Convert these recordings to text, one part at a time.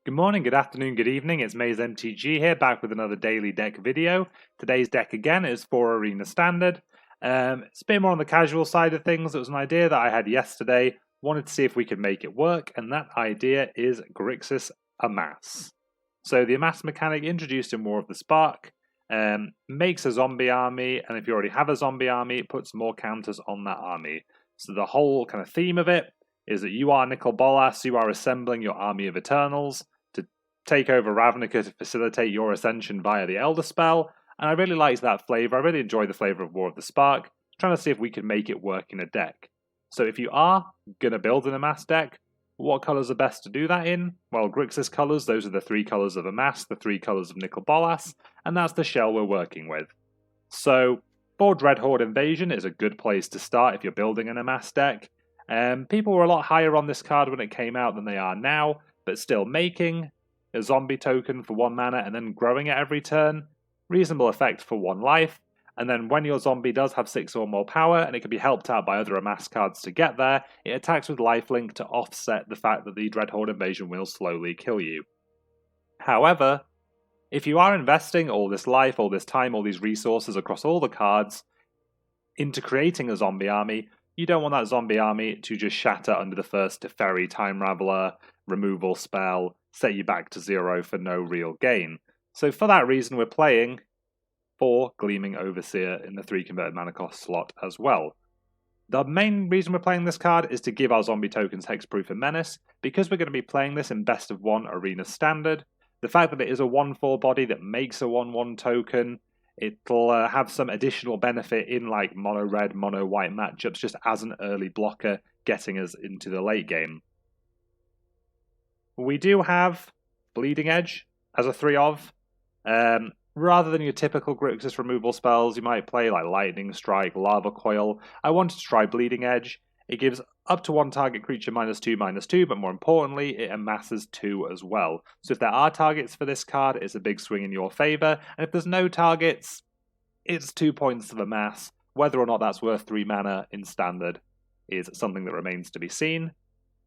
Good morning, good afternoon, good evening, it's Maze MTG here, back with another daily deck video. Today's deck again is for Arena Standard. It's a bit more on the casual side of things. It was an idea that I had yesterday, wanted to see if we could make it work, and that idea is Grixis Amass. So the Amass mechanic introduced in War of the Spark makes a zombie army, and if you already have a zombie army, it puts more counters on that army. So the whole kind of theme of it is that you are Nicol Bolas, you are assembling your army of Eternals to take over Ravnica to facilitate your ascension via the Elder Spell, and I really liked that flavour. I really enjoy the flavour of War of the Spark, trying to see if we can make it work in a deck. So if you are going to build an Amass deck, what colours are best to do that in? Well, Grixis colours, those are the 3 colours of Amass, the 3 colours of Nicol Bolas, and that's the shell we're working with. So, for Dreadhorde Invasion is a good place to start if you're building an Amass deck. People were a lot higher on this card when it came out than they are now, but still making a zombie token for 1 mana and then growing it every turn, reasonable effect for 1 life, and then when your zombie does have 6 or more power, and it can be helped out by other Amass cards to get there, it attacks with lifelink to offset the fact that the Dreadhorde Invasion will slowly kill you. However, if you are investing all this life, all this time, all these resources across all the cards into creating a zombie army, you don't want that zombie army to just shatter under the first Teferi Time Raveler, removal spell, set you back to 0 for no real gain. So for that reason, we're playing 4 Gleaming Overseer in the 3 converted mana cost slot as well. The main reason we're playing this card is to give our zombie tokens Hexproof and Menace. Because we're going to be playing this in Best of 1 Arena Standard, the fact that it is a 1/4 body that makes a 1/1 token, it'll have some additional benefit in like mono red, mono white matchups just as an early blocker, getting us into the late game. We do have Bleeding Edge as a 3 of. Rather than your typical Grixis removal spells, you might play like Lightning Strike, Lava Coil. I wanted to try Bleeding Edge. It gives up to 1 target creature -2/-2, but more importantly, it amasses 2 as well. So if there are targets for this card, it's a big swing in your favour, and if there's no targets, it's 2 points of amass. Whether or not that's worth 3 mana in Standard is something that remains to be seen.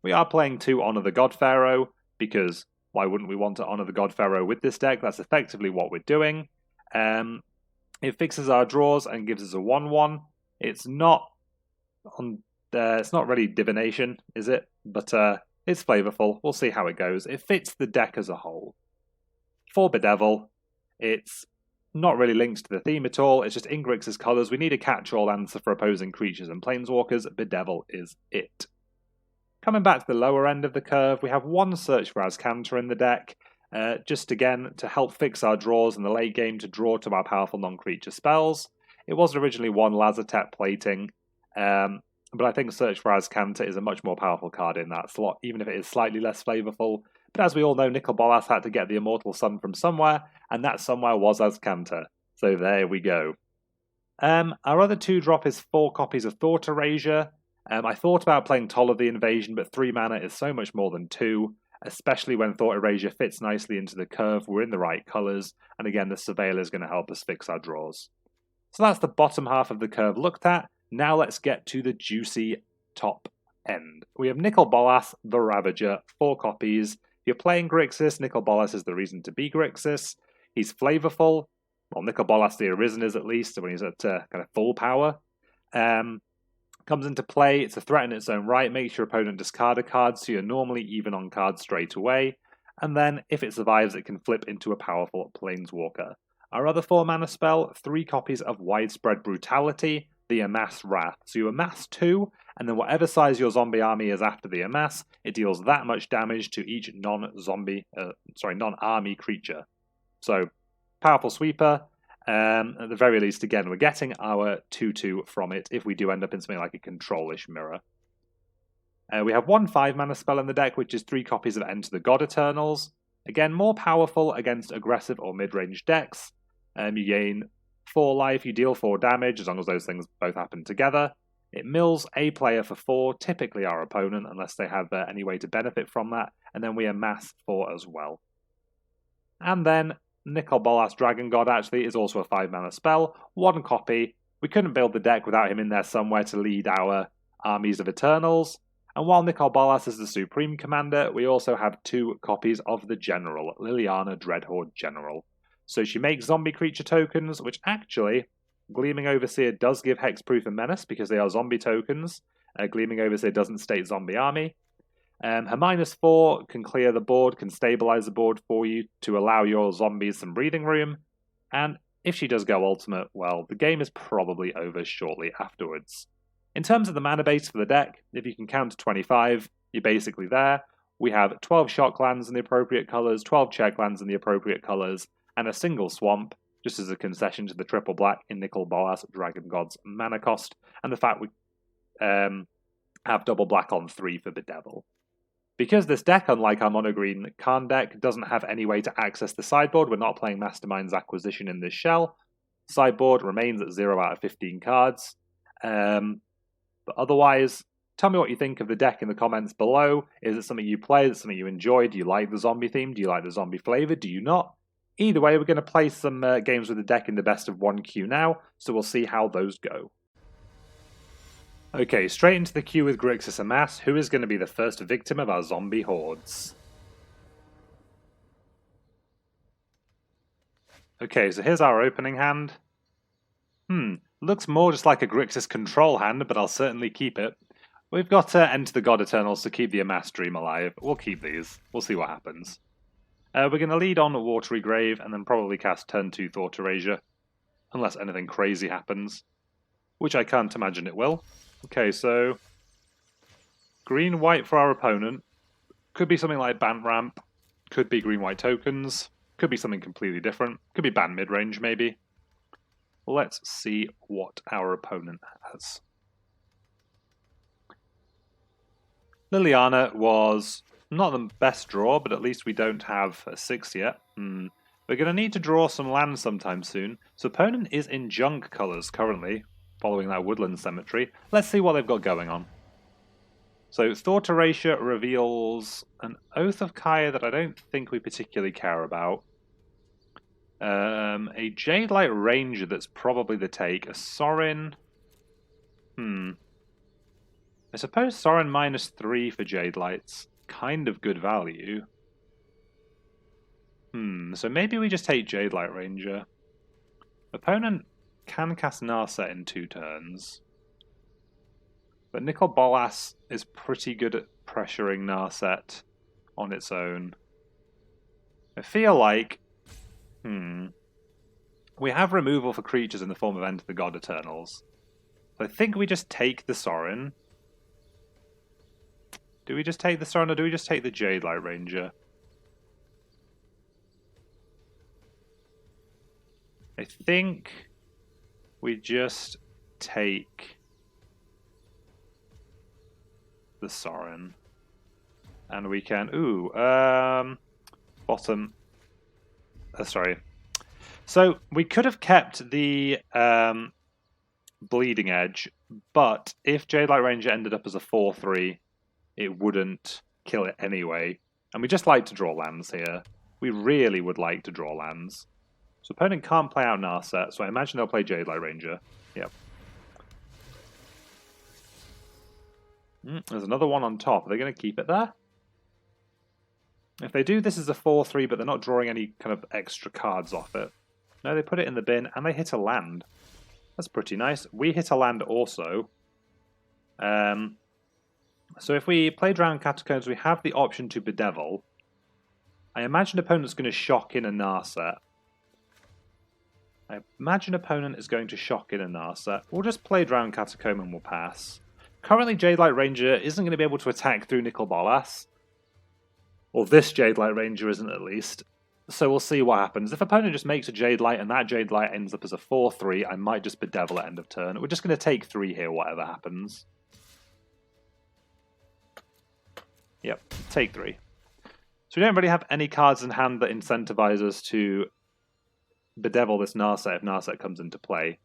We are playing 2 Honor the God-Pharaoh, because why wouldn't we want to Honor the God-Pharaoh with this deck? That's effectively what we're doing. It fixes our draws and gives us a 1/1. It's not really divination, is it? But it's flavorful. We'll see how it goes. It fits the deck as a whole. For Bedevil, it's not really linked to the theme at all. It's just in Grixis colours. We need a catch-all answer for opposing creatures and planeswalkers. Bedevil is it. Coming back to the lower end of the curve, we have 1 Search for Azcanta in the deck, just again to help fix our draws in the late game to draw to our powerful non-creature spells. It was originally 1 Lazotep Plating, but I think Search for Azcanta is a much more powerful card in that slot, even if it is slightly less flavorful. But as we all know, Nicol Bolas had to get the Immortal Sun from somewhere, and that somewhere was Azcanta. So there we go. Our other 2-drop is 4 copies of Thought Erasure. I thought about playing Toll of the Invasion, but 3 mana is so much more than 2, especially when Thought Erasure fits nicely into the curve. We're in the right colours, and again, the Surveiller is going to help us fix our draws. So that's the bottom half of the curve looked at. Now let's get to the juicy top end. We have Nicol Bolas, the Ravager, 4 copies. If you're playing Grixis, Nicol Bolas is the reason to be Grixis. He's flavorful. Well, Nicol Bolas the Arisen is at least, when he's at kind of full power. Comes into play, it's a threat in its own right, makes your opponent discard a card, so you're normally even on cards straight away. And then, if it survives, it can flip into a powerful Planeswalker. Our other 4 mana spell, 3 copies of Widespread Brutality, the Amass Wrath. So you amass 2, and then whatever size your zombie army is after the amass, it deals that much damage to each non-army creature. So, powerful sweeper. At the very least, again, we're getting our 2/2 from it if we do end up in something like a control-ish mirror. We have 1 5-mana spell in the deck, which is 3 copies of Enter the God Eternals. Again, more powerful against aggressive or mid-range decks. You gain 4 life, you deal 4 damage, as long as those things both happen together. It mills a player for 4, typically our opponent, unless they have any way to benefit from that, and then we amass 4 as well. And then Nicol Bolas Dragon God actually is also a 5-mana spell, 1 copy. We couldn't build the deck without him in there somewhere to lead our armies of Eternals. And while Nicol Bolas is the Supreme Commander, we also have 2 copies of the General, Liliana Dreadhorde General. So she makes zombie creature tokens, which actually, Gleaming Overseer does give hexproof and menace because they are zombie tokens. Gleaming Overseer doesn't state zombie army. Her -4 can clear the board, can stabilize the board for you to allow your zombies some breathing room. And if she does go ultimate, well, the game is probably over shortly afterwards. In terms of the mana base for the deck, if you can count to 25, you're basically there. We have 12 shock lands in the appropriate colours, 12 check lands in the appropriate colours, and a single swamp, just as a concession to the triple black in Nicol Bolas Dragon God's mana cost, and the fact we have double black on 3 for Bedevil. Because this deck, unlike our mono-green Karn deck, doesn't have any way to access the sideboard, we're not playing Mastermind's Acquisition in this shell. Sideboard remains at 0 out of 15 cards. But otherwise, tell me what you think of the deck in the comments below. Is it something you play? Is it something you enjoy? Do you like the zombie theme? Do you like the zombie flavour? Do you not? Either way, we're going to play some games with the deck in the best of 1 queue now, so we'll see how those go. Okay, straight into the queue with Grixis Amass, who is going to be the first victim of our zombie hordes. Okay, so here's our opening hand. Looks more just like a Grixis control hand, but I'll certainly keep it. We've got to Enter the God Eternals to keep the Amass dream alive. We'll keep these. We'll see what happens. We're going to lead on Watery Grave, and then probably cast turn 2 Thought Erasure. Unless anything crazy happens. Which I can't imagine it will. Okay, so green-white for our opponent. Could be something like Bant Ramp. Could be green-white tokens. Could be something completely different. Could be Bant Midrange, maybe. Let's see what our opponent has. Liliana was not the best draw, but at least we don't have a 6 yet. We're going to need to draw some land sometime soon. So opponent is in junk colours currently, following that woodland cemetery. Let's see what they've got going on. So Thought Erasure reveals an Oath of Kaya that I don't think we particularly care about. A Jade Light Ranger that's probably the take. A Sorin. I suppose Sorin -3 for Jade Lights. Kind of good value. So maybe we just take Jade Light Ranger. Opponent can cast Narset in 2 turns. But Nicol Bolas is pretty good at pressuring Narset on its own. I feel like we have removal for creatures in the form of Enter the God Eternals. So I think we just take the Sorin. Do we just take the Sorin or do we just take the Jade Light Ranger? I think we just take the Sorin. And we can... bottom... sorry. So, we could have kept the Bleeding Edge, but if Jade Light Ranger ended up as a 4/3, it wouldn't kill it anyway. And we just like to draw lands here. We really would like to draw lands. So opponent can't play out Narset, so I imagine they'll play Jade Light Ranger. Yep. There's another one on top. Are they going to keep it there? If they do, this is a 4/3, but they're not drawing any kind of extra cards off it. No, they put it in the bin, and they hit a land. That's pretty nice. We hit a land also. So if we play Drowned Catacombs, we have the option to Bedevil. I imagine opponent's going to shock in a Narset. I imagine opponent is going to shock in a Narset. We'll just play Drowned Catacomb and we'll pass. Currently, Jade Light Ranger isn't going to be able to attack through Nicol Bolas. Or this Jade Light Ranger isn't, at least. So we'll see what happens. If opponent just makes a Jade Light and that Jade Light ends up as a 4/3, I might just Bedevil at end of turn. We're just going to take 3 here, whatever happens. Yep, take 3. So we don't really have any cards in hand that incentivize us to Bedevil this Narset if Narset comes into play.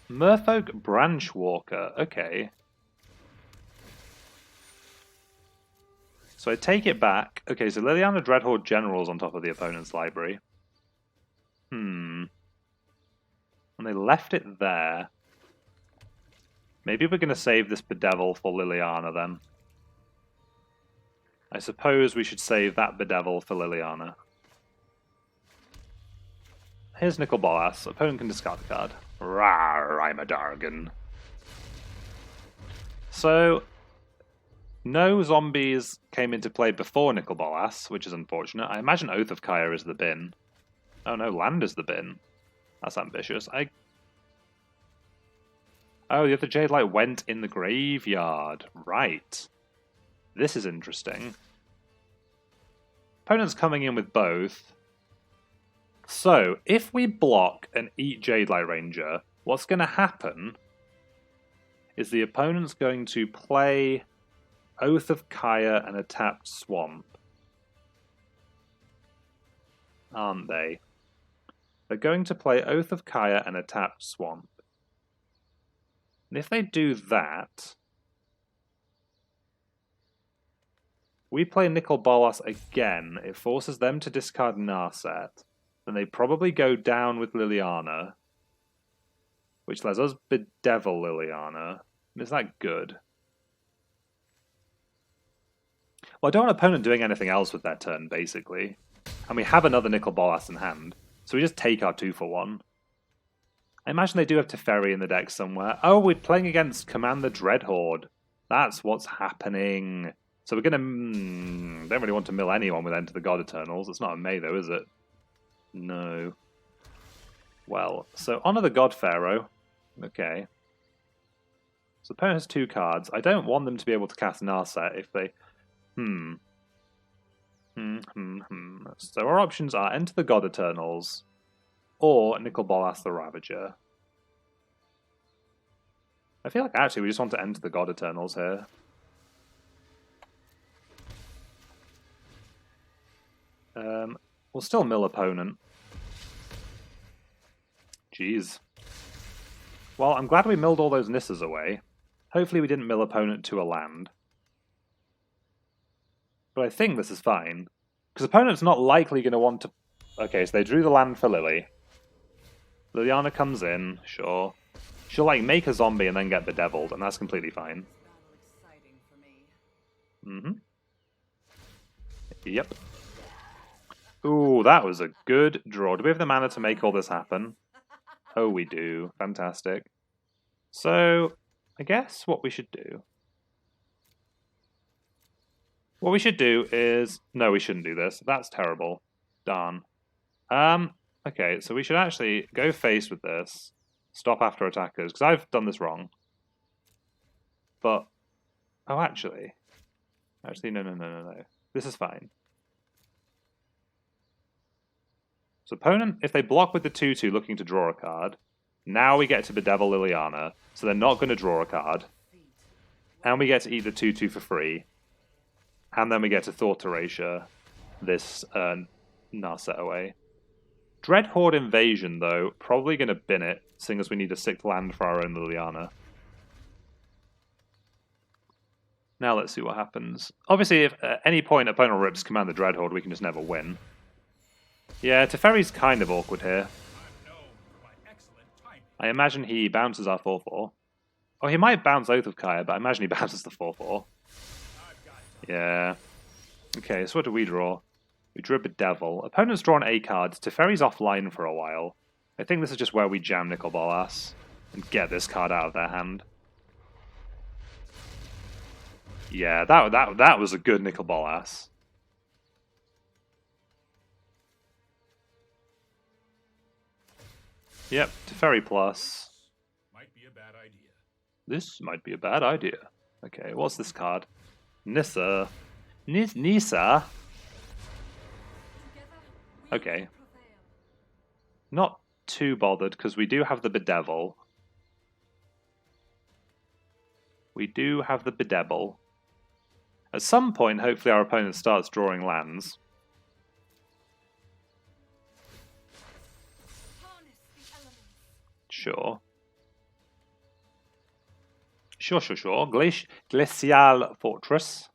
Merfolk Branchwalker, okay. So I take it back. Okay, so Liliana Dreadhorde General's on top of the opponent's library. And they left it there. Maybe we're going to save this Bedevil for Liliana then. I suppose we should save that Bedevil for Liliana. Here's Nicol Bolas. Opponent can discard the card. Rawr, I'm a Dargan. So, no zombies came into play before Nicol Bolas, which is unfortunate. I imagine Oath of Kaya is the bin. Oh no, land is the bin. That's ambitious. Oh, the other Jade Light went in the graveyard. Right. This is interesting. Opponent's coming in with both. So, if we block and eat Jade Light Ranger, what's going to happen is the opponent's going to play Oath of Kaya and a tapped Swamp. Aren't they? They're going to play Oath of Kaya and a tapped Swamp. And if they do that, we play Nicol Bolas again. It forces them to discard Narset. Then they probably go down with Liliana, which lets us Bedevil Liliana. Is that good? Well, I don't want opponent doing anything else with their turn, basically. And we have another Nicol Bolas in hand, so we just take our 2-for-1. I imagine they do have Teferi in the deck somewhere. Oh, we're playing against Command the Dreadhorde. That's what's happening. So we're going to... don't really want to mill anyone with Enter the God Eternals. It's not a May, though, is it? No. Well, so Honor the God-Pharaoh. Okay. So opponent has 2 cards. I don't want them to be able to cast Narset if they... So our options are Enter the God Eternals or Nicol Bolas the Ravager. I feel like actually we just want to Enter the God Eternals here. We'll still mill opponent. Jeez. Well, I'm glad we milled all those Nissas away. Hopefully we didn't mill opponent to a land. But I think this is fine. Because opponent's not likely going to want to... Okay, so they drew the land for Lily. Liliana comes in, sure. She'll like make a zombie and then get bedeviled, and that's completely fine. Yep. Ooh, that was a good draw. Do we have the mana to make all this happen? Oh, we do. Fantastic. So, I guess what we should do... What we should do is... No, we shouldn't do this. That's terrible. Darn. Okay, so we should actually go face with this. Stop after attackers, because I've done this wrong. But... Oh, actually... Actually, no. This is fine. So opponent, if they block with the 2-2 looking to draw a card, now we get to bedevil Liliana, so they're not going to draw a card. And we get to eat the 2-2 for free. And then we get to Thought Erasure this Narset away. Dreadhorde Invasion, though, probably going to bin it, seeing as we need a 6th land for our own Liliana. Now let's see what happens. Obviously, if at any point opponent rips Command the Dreadhorde, we can just never win. Yeah, Teferi's kind of awkward here. I imagine he bounces our 4-4. Oh, he might bounce Oath of Kaya, but I imagine he bounces the 4-4. Yeah. Okay, so what do we draw? We drew a Bedevil. Opponent's drawn a card. Teferi's offline for a while. I think this is just where we jam Nicol Bolas and get this card out of their hand. Yeah, that was a good Nicol Bolas. Yep, Teferi plus. Might be a bad idea. This might be a bad idea. Okay, what's this card? Nissa. Nissa? Okay. Not too bothered, because we do have the Bedevil. We do have the Bedevil. At some point, hopefully our opponent starts drawing lands. Sure. Sure. Glacial Fortress.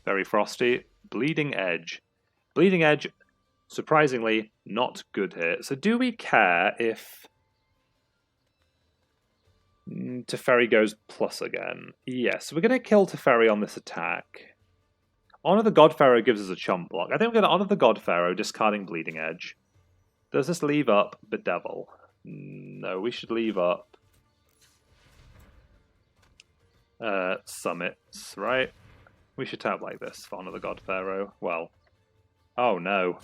Very frosty. Bleeding Edge. Bleeding Edge, surprisingly, not good here. So do we care if Teferi goes plus again. Yes, we're going to kill Teferi on this attack. Honor the God-Pharaoh gives us a chump block. I think we're going to Honor the God-Pharaoh, discarding Bleeding Edge. Does this leave up Bedevil? No, we should leave up Summits, right? We should tap like this for Honor the God-Pharaoh. Well, oh no.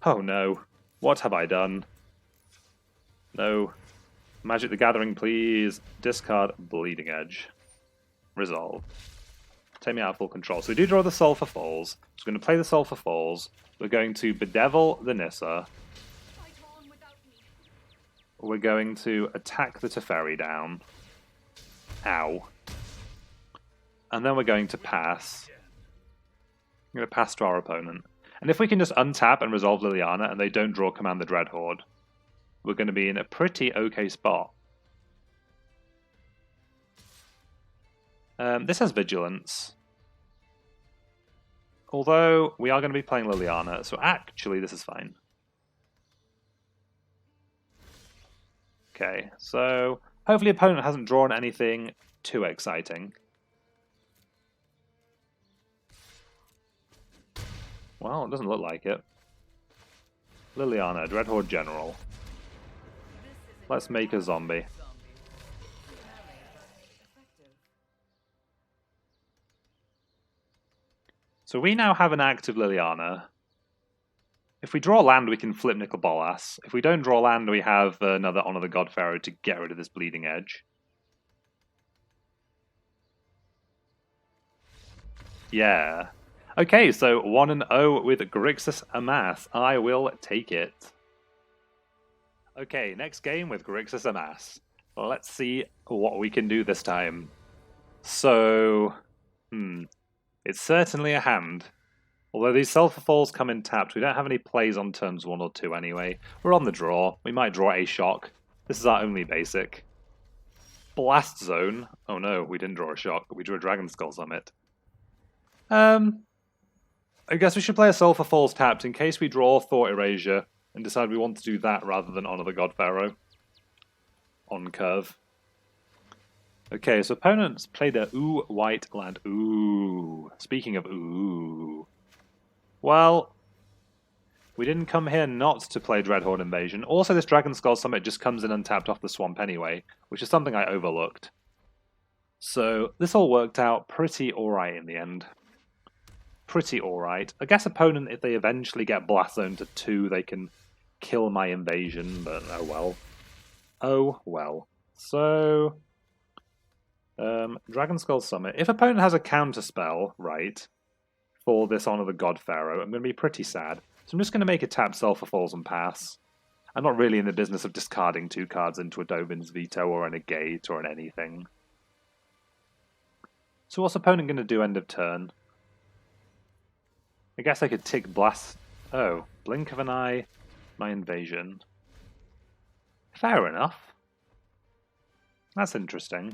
Oh no. What have I done? No. Magic the Gathering, please. Discard Bleeding Edge. Resolve. Take me out of full control. So we do draw the Sulfur Falls. So we're going to play the Sulfur Falls. We're going to Bedevil the Nissa. We're going to attack the Teferi down. Ow. And then we're going to pass. I'm going to pass to our opponent. And if we can just untap and resolve Liliana and they don't draw Command the Dreadhorde, we're going to be in a pretty okay spot. This has Vigilance. Although, we are going to be playing Liliana, so actually this is fine. Okay, so hopefully opponent hasn't drawn anything too exciting. Well, it doesn't look like it. Liliana, Dreadhorde General. Let's make a zombie. So we now have an active Liliana. If we draw land, we can flip Nicol Bolas. If we don't draw land, we have another Honor the God-Pharaoh to get rid of this Bleeding Edge. Yeah. Okay, so 1-0 with Grixis Amass. I will take it. Okay, next game with Grixis Amass. Let's see what we can do this time. So, it's certainly a hand. Although these Sulfur Falls come in tapped, we don't have any plays on turns 1 or 2 anyway. We're on the draw. We might draw a shock. This is our only basic. Blast Zone. Oh no, we didn't draw a shock. We drew a Dragonskull Summit. I guess we should play a Sulfur Falls tapped in case we draw Thought Erasure and decide we want to do that rather than Honor the God-Pharaoh. On curve. Okay, so opponents played a white land. Ooh. Speaking of ooh. Well, we didn't come here not to play Dreadhorde Invasion. Also, this Dragonskull Summit just comes in untapped off the swamp anyway, which is something I overlooked. So, this all worked out pretty alright in the end. Pretty alright. I guess opponent, if they eventually get Blast Zone to 2, they can kill my invasion, but oh well. Oh well. So, Dragonskull Summit. If opponent has a counter spell, right, for this Honor the God-Pharaoh, I'm going to be pretty sad. So I'm just going to make a tap Sulfur Falls and pass. I'm not really in the business of discarding 2 cards into a Dovin's Veto or a Negate or an anything. So what's opponent going to do end of turn? I guess I could tick Blast... Oh, blink of an eye, my invasion. Fair enough. That's interesting.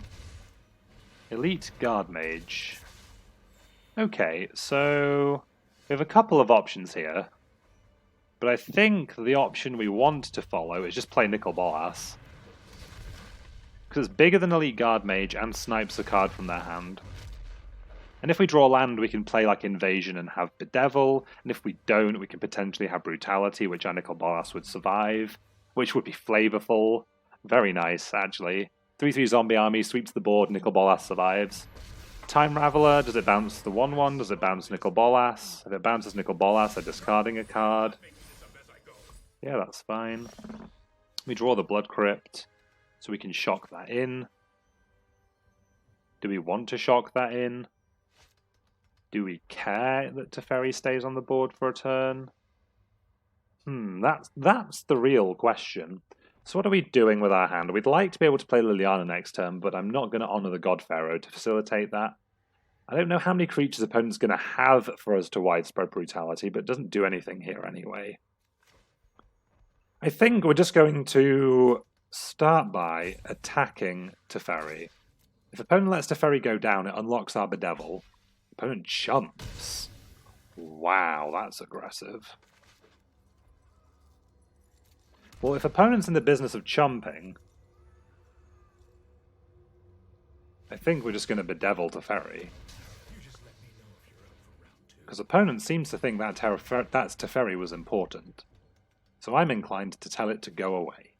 Elite Guard Mage. Okay, so we have a couple of options here. But I think the option we want to follow is just play Nicol Bolas. Because it's bigger than Elite Guard Mage and snipes a card from their hand. And if we draw land, we can play like Invasion and have Bedevil. And if we don't, we can potentially have Brutality, which our Nicol Bolas would survive. Which would be flavorful. Very nice, actually. 3/3 zombie army, sweeps the board, Nicol Bolas survives. Time Raveler, does it bounce the 1/1? Does it bounce Nicol Bolas? If it bounces Nicol Bolas, I'm discarding a card. Yeah, that's fine. We draw the Blood Crypt, so we can shock that in. Do we want to shock that in? Do we care that Teferi stays on the board for a turn? That's the real question. So what are we doing with our hand? We'd like to be able to play Liliana next turn, but I'm not going to Honor the God-Pharaoh to facilitate that. I don't know how many creatures opponent's going to have for us to Widespread Brutality, but it doesn't do anything here anyway. I think we're just going to start by attacking Teferi. If opponent lets Teferi go down, it unlocks our Bedevil. Opponent jumps. Wow, that's aggressive. Well, if opponent's in the business of chumping, I think we're just going to Bedevil Teferi. You just let me know if you're up for round 2. Because opponent seems to think that Teferi was important. So I'm inclined to tell it to go away.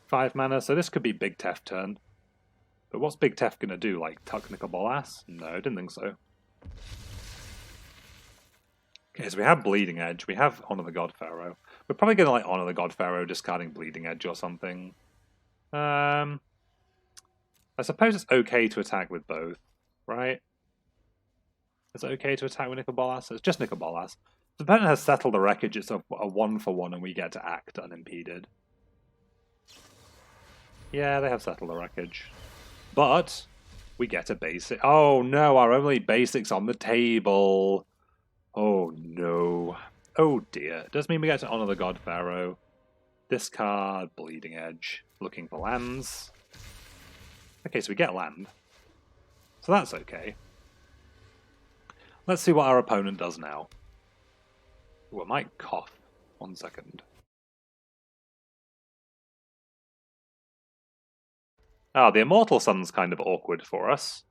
5 mana, so this could be Big Tef turn. But what's Big Tef going to do? Like, tuck Nicol Bolas? No, I didn't think so. Okay, so we have Bleeding Edge, we have Honor the God-Pharaoh. We're probably going to like Honor the God-Pharaoh, discarding Bleeding Edge or something. I suppose it's okay to attack with both, right? Is it okay to attack with Nicol Bolas? It's just Nicol Bolas. The opponent has settled the wreckage, it's a 1-for-1 and we get to act unimpeded. Yeah, they have settled the wreckage. But we get a basic. Oh no, our only basic's on the table. Oh no. Oh dear. It does mean we get to Honor the God-Pharaoh. Discard, Bleeding Edge. Looking for lands. Okay, so we get land. So that's okay. Let's see what our opponent does now. Ooh, I might cough. 1 second. Ah, the Immortal Sun's kind of awkward for us.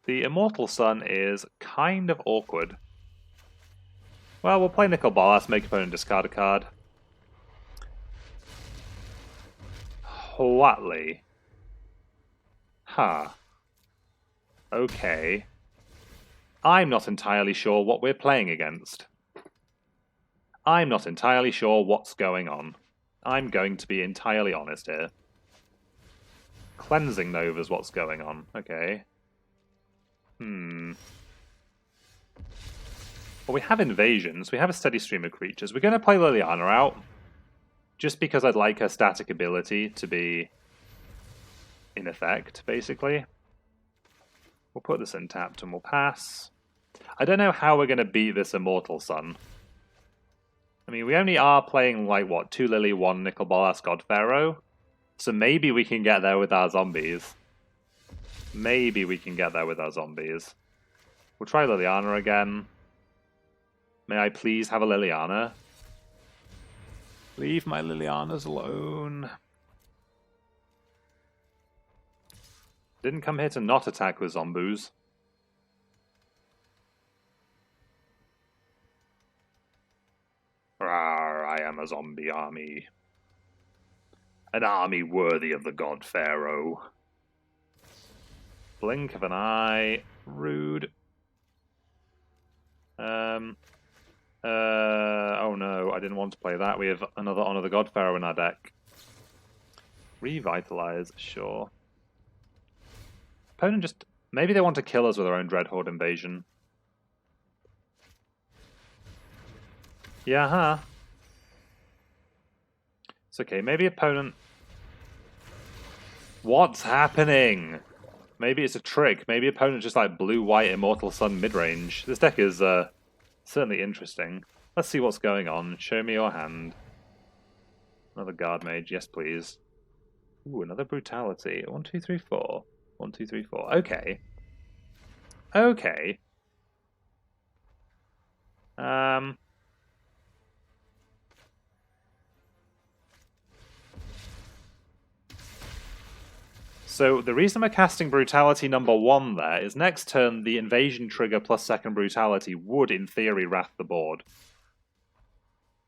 The Immortal Sun is kind of awkward. Well, we'll play Nicol Bolas, make opponent discard a card. Whatley. Huh. Okay. I'm not entirely sure what we're playing against. I'm not entirely sure what's going on. I'm going to be entirely honest here. Cleansing Nova's what's going on. Okay. Well, we have invasions. We have a steady stream of creatures. We're going to play Liliana out. Just because I'd like her static ability to be in effect, basically. We'll put this in tapped and we'll pass. I don't know how we're going to beat this Immortal Sun. I mean, we only are playing, like, what, 2 Lily, 1 Nicol Bolas God-Pharaoh? So maybe we can get there with our zombies. Maybe we can get there with our zombies. We'll try Liliana again. May I please have a Liliana? Leave my Lilianas alone. Didn't come here to not attack with zombies. Rawr, I am a zombie army. An army worthy of the God-Pharaoh. Blink of an eye. Rude. Oh no, I didn't want to play that. We have another Honor the God-Pharaoh in our deck. Revitalize, sure. Opponent just... Maybe they want to kill us with their own Dreadhorde Invasion. Yeah, huh? It's okay, maybe opponent... What's happening? Maybe it's a trick. Maybe opponent just like blue-white Immortal Sun midrange. This deck is certainly interesting. Let's see what's going on. Show me your hand. Another Guard Mage, yes please. Ooh, another Brutality. 1, 2, 3, 4. 1, 2, 3, 4. Okay. Okay. So the reason we're casting Brutality number 1 there is next turn the Invasion trigger plus second Brutality would, in theory, wrath the board.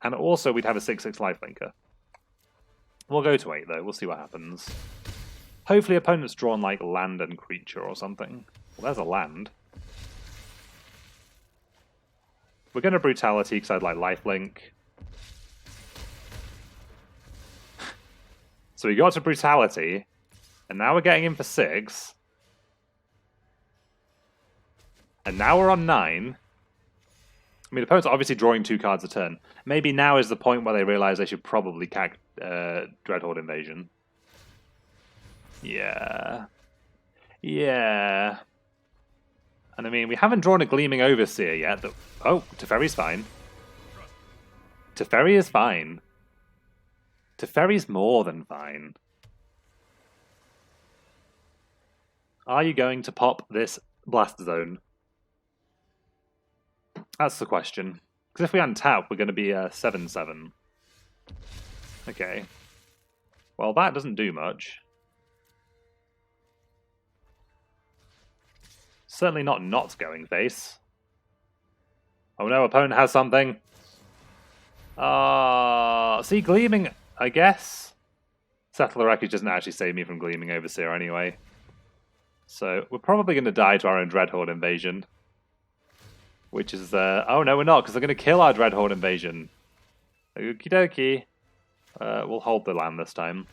And also we'd have a 6/6 lifelinker. We'll go to 8 though, we'll see what happens. Hopefully opponent's drawn like land and creature or something. Well, there's a land. We're going to Brutality because I'd like lifelink. So we got to Brutality. And now we're getting in for 6. And now we're on 9. I mean, the opponent's obviously drawing 2 cards a turn. Maybe now is the point where they realize they should probably cack Dreadhorde Invasion. Yeah. Yeah. And I mean, we haven't drawn a Gleaming Overseer yet. Oh, Teferi's fine. Teferi is fine. Teferi's more than fine. Are you going to pop this Blast Zone? That's the question. Because if we untap, we're going to be 7/7. Okay. Well, that doesn't do much. Certainly not going face. Oh no, opponent has something. See, Gleaming, I guess. Settler Wreckage doesn't actually save me from Gleaming Overseer anyway. So we're probably going to die to our own Dreadhorde Invasion. Which is, oh no we're not, because they're going to kill our Dreadhorde Invasion. Okie dokie. We'll hold the land this time.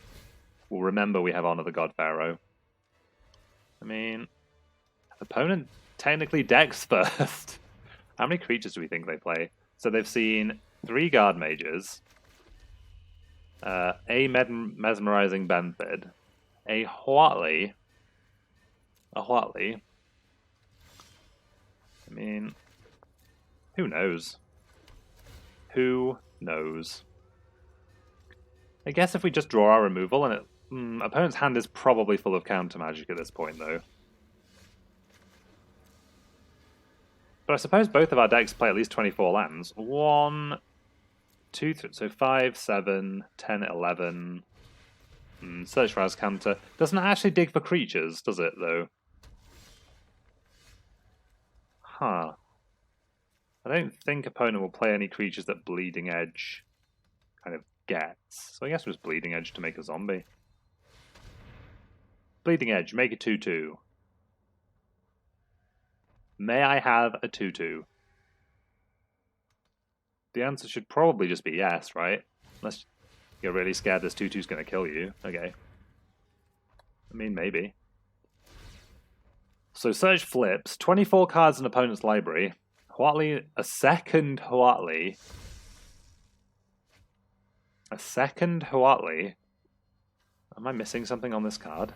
We'll remember we have Honor the God-Pharaoh. I mean, opponent technically decks first. How many creatures do we think they play? So they've seen 3 Guard Mages, a Mesmerizing Benthid, a Huatli. I mean, who knows? Who knows? I guess if we just draw our removal, and opponent's hand is probably full of counter magic at this point, though. But I suppose both of our decks play at least 24 lands. 1, 2, 3, so 5, 7, 10, 11. Search for Azcanta. Doesn't actually dig for creatures, does it, though? Huh. I don't think opponent will play any creatures that Bleeding Edge kind of gets. So I guess it was Bleeding Edge to make a zombie. Bleeding Edge, make a 2/2. May I have a 2/2? The answer should probably just be yes, right? Unless you're really scared this 2/2's going to kill you. Okay. I mean, maybe. So search flips. 24 cards in opponent's library. Huatli, a second Huatli. A second Huatli. Am I missing something on this card?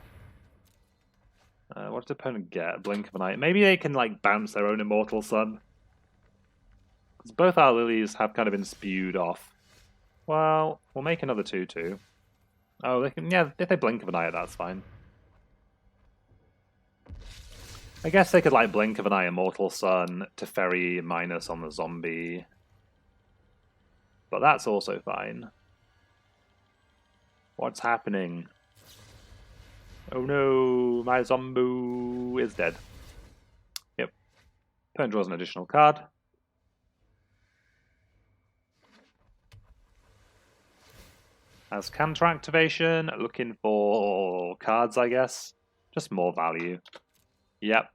What did the opponent get? Blink of an eye. Maybe they can like bounce their own Immortal Sun. Because both our lilies have kind of been spewed off. Well, we'll make another 2/2. Oh, they can. Yeah, if they blink of an eye, that's fine. I guess they could like blink of an eye Immortal Sun to Teferi minus on the zombie. But that's also fine. What's happening? Oh no, my Zombu is dead. Yep. Opponent draws an additional card. Azcanta activation, looking for cards, I guess. Just more value. Yep.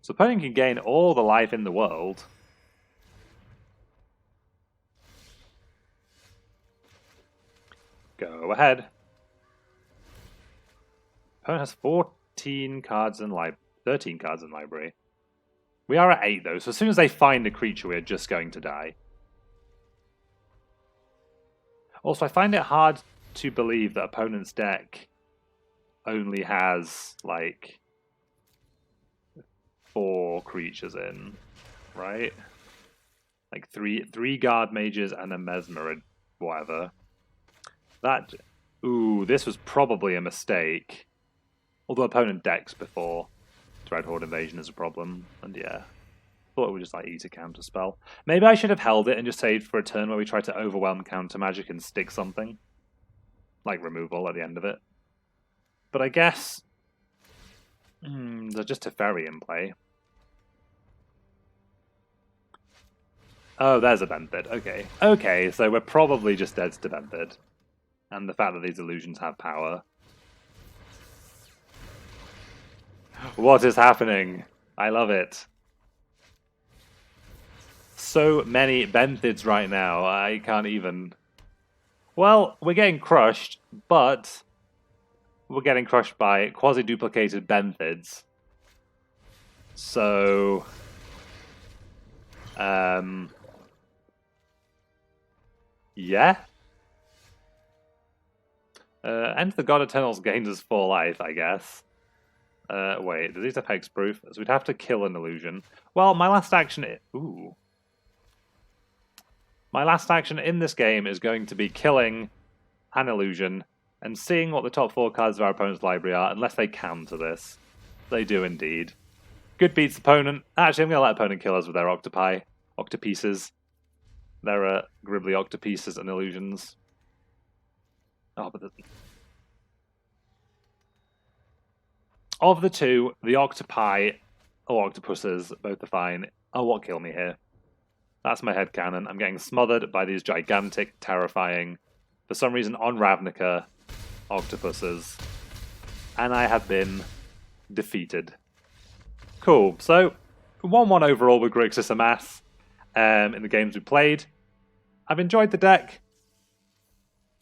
So opponent can gain all the life in the world. Go ahead. Opponent has 14 cards in library, 13 cards in library. We are at 8 though, so as soon as they find a creature, we are just going to die. Also, I find it hard to believe that opponent's deck only has like 4 creatures in, right? Like three Guard Mages and a Mesmer, whatever. That, ooh, this was probably a mistake. Although opponent decks before Dreadhorde Invasion is a problem, and yeah, thought it would just like easy counter spell. Maybe I should have held it and just saved for a turn where we try to overwhelm counter magic and stick something, like removal at the end of it. But I guess there's just Teferi in play. Oh, there's a Benthid. Okay, okay, so we're probably just dead to Benthid, and the fact that these illusions have power. What is happening? I love it. So many Benthids right now, I can't even... Well, we're getting crushed, but we're getting crushed by quasi-duplicated Benthids. So... yeah? Enter the God Eternal's gained us 4 life, I guess. Wait, do these have hexproof? So we'd have to kill an illusion. Well, my last action... Ooh. My last action in this game is going to be killing an illusion and seeing what the top 4 cards of our opponent's library are, unless they counter this. They do indeed. Good beats opponent. Actually, I'm going to let opponent kill us with their octopi. Octopieces. Their gribbly octopieces and illusions. Oh, but... Of the two, the octopi or octopuses, both are fine, are what kill me here. That's my headcanon. I'm getting smothered by these gigantic, terrifying, for some reason on Ravnica, octopuses. And I have been defeated. Cool. So, 1-1 overall with Grixis Amass in the games we played. I've enjoyed the deck.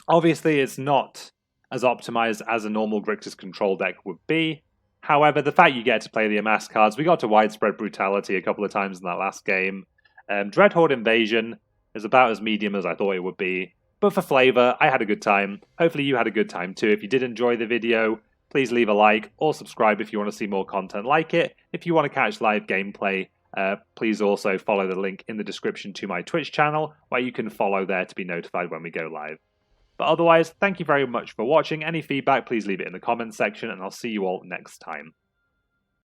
Obviously, it's not as optimized as a normal Grixis control deck would be. However, the fact you get to play the Amass cards, we got to Widespread Brutality a couple of times in that last game. Dreadhorde Invasion is about as medium as I thought it would be. But for flavor, I had a good time. Hopefully you had a good time too. If you did enjoy the video, please leave a like or subscribe if you want to see more content like it. If you want to catch live gameplay, please also follow the link in the description to my Twitch channel, where you can follow there to be notified when we go live. But otherwise, thank you very much for watching. Any feedback, please leave it in the comments section, and I'll see you all next time.